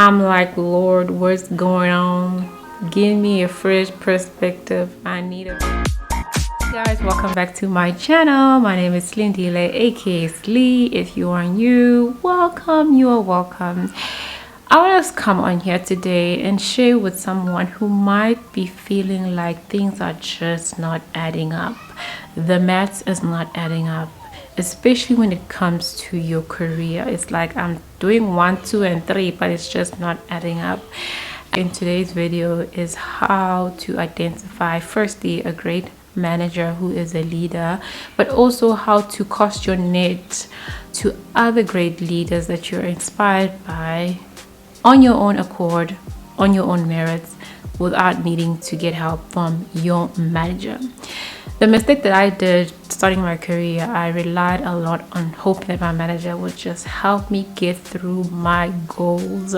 I'm like, Lord, what's going on? Give me a fresh perspective. I need a. Hey guys, welcome back to my channel. My name is Lindile, aka Slee. If you are new, welcome. You are welcome. I want to come on here today and share with someone who might be feeling like things are just not adding up. The maths is not adding up, especially when it comes to your career. It's like I'm doing 1, 2, and 3, but it's just not adding up. In today's video is how to identify, firstly, a great manager who is a leader, but also how to cast your net to other great leaders that you're inspired by on your own accord, on your own merits, without needing to get help from your manager. The mistake that I did starting my career, I relied a lot on hoping that my manager would just help me get through my goals.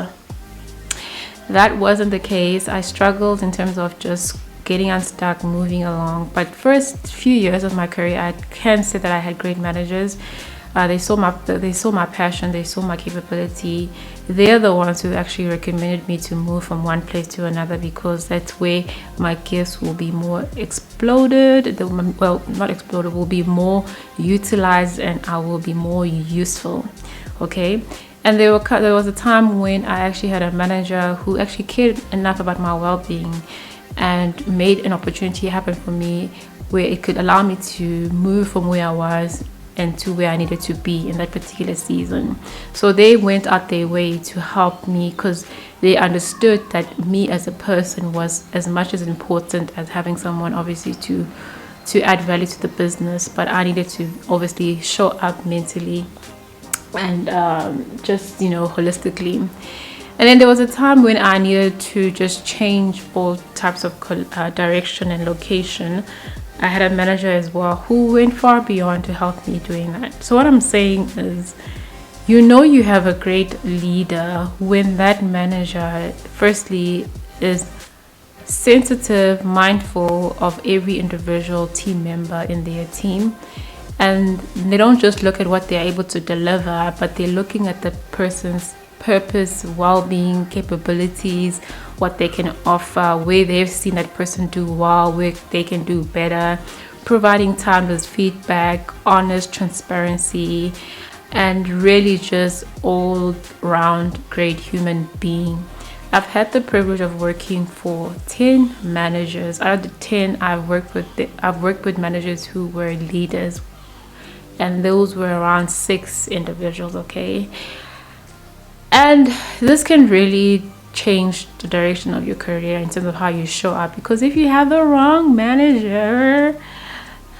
That wasn't the case. I struggled in terms of just getting unstuck, moving along. But first few years of my career, I can say that I had great managers. They saw my passion, they saw my capability. They're the ones who actually recommended me to move from one place to another, because that's where my gifts will be more exploded. Well, not exploded, will be more utilized, and I will be more useful. Okay. And there was a time when I actually had a manager who actually cared enough about my well-being and made an opportunity happen for me where it could allow me to move from where I was and to where I needed to be in that particular season. So they went out their way to help me, because they understood that me as a person was as much as important as having someone obviously to add value to the business. But I needed to obviously show up mentally and just holistically. And then there was a time when I needed to just change all types of direction and location. I had a manager as well who went far beyond to help me doing that. So what I'm saying is, you have a great leader when that manager firstly is sensitive, mindful of every individual team member in their team. And they don't just look at what they're able to deliver, but they're looking at the person's purpose, well-being, capabilities, what they can offer, where they've seen that person do well, where they can do better, providing timeless feedback, honest transparency, and really just all-round great human being. I've had the privilege of working for 10 managers. Out of the 10 I've worked with managers who were leaders, and those were around 6 individuals. Okay. And this can really change the direction of your career in terms of how you show up, because if you have the wrong manager,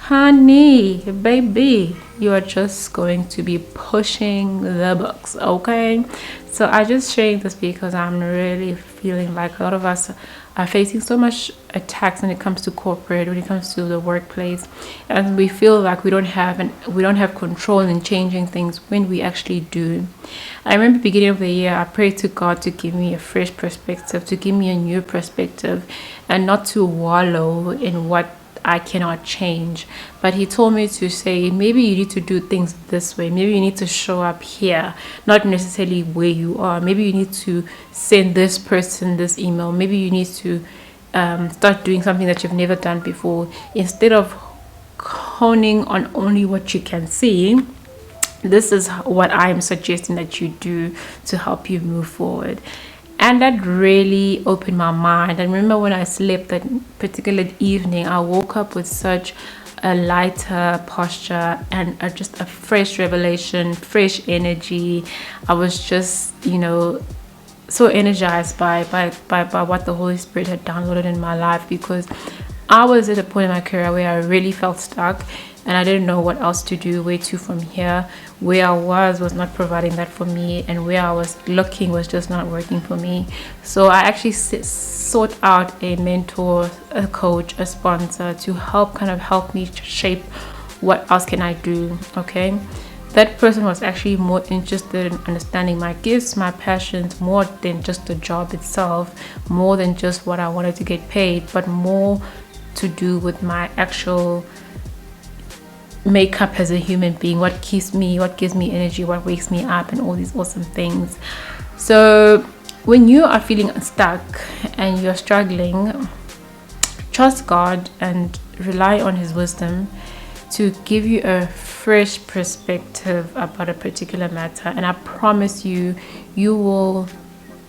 honey, baby, you are just going to be pushing the books. Okay. So I just sharing this because I'm really feeling like a lot of us are facing so much attacks when it comes to corporate, when it comes to the workplace, and we feel like we don't have control in changing things when we actually do. I remember beginning of the year, I prayed to God to give me a fresh perspective, to give me a new perspective, and not to wallow in what I cannot change. But he told me to say, maybe you need to do things this way. Maybe you need to show up here, not necessarily where you are. Maybe you need to send this person this email. Maybe you need to start doing something that you've never done before. Instead of honing on only what you can see, this is what I'm suggesting that you do to help you move forward. And that really opened my mind. I remember when I slept that particular evening, I woke up with such a lighter posture and just a fresh revelation, fresh energy. I was just, so energized by what the Holy Spirit had downloaded in my life, because I was at a point in my career where I really felt stuck and I didn't know what else to do, where to from here. Where I was not providing that for me, and where I was looking was just not working for me. So I actually sought out a mentor, a coach, a sponsor to help me shape what else can I do. Okay. That person was actually more interested in understanding my gifts, my passions, more than just the job itself, more than just what I wanted to get paid, but more to do with my actual makeup as a human being, what gives me energy, what wakes me up, and all these awesome things. So when you are feeling stuck and you're struggling, trust God and rely on His wisdom to give you a fresh perspective about a particular matter. And I promise you, you will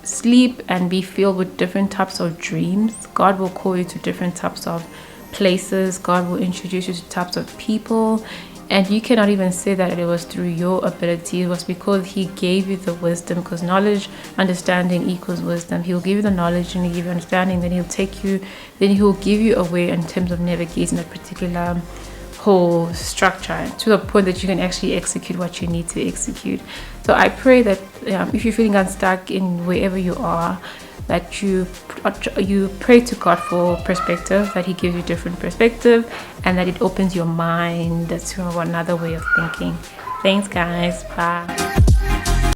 sleep and be filled with different types of dreams. God will call you to different types of places. God will introduce you to types of people. And you cannot even say that it was through your ability. It was because He gave you the wisdom, because knowledge, understanding equals wisdom. He'll give you the knowledge and He'll give you understanding. Then He'll give you a way in terms of navigating a particular whole structure to the point that you can actually execute what you need to execute. So I pray that if you're feeling unstuck in wherever you are, that you pray to God for perspective, that He gives you different perspective, and that it opens your mind to another way of thinking. Thanks guys, bye.